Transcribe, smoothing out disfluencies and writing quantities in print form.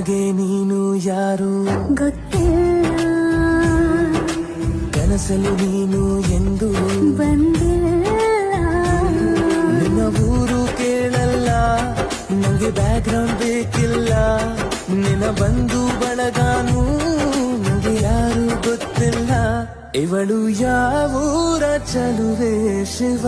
ನನಗೆ ನೀನು ಯಾರು ಗೊತ್ತಿಲ್ಲ, ಕನಸಲು ನೀನು ಎಂದು ಬಂದಿಲ್ಲ. ನಿನ್ನ ಊರು ಕೇಳಲ್ಲ, ನಂಗೆ ಬ್ಯಾಕ್ಗ್ರೌಂಡ್ ಬೇಕಿಲ್ಲ. ನಿನ್ನ ಬಂಧು ಬಳಗಾನು ನಂಗೆ ಯಾರು ಗೊತ್ತಿಲ್ಲ. ಇವಳು ಯಾವೂರ ಚಲುವೆ ಶಿವ.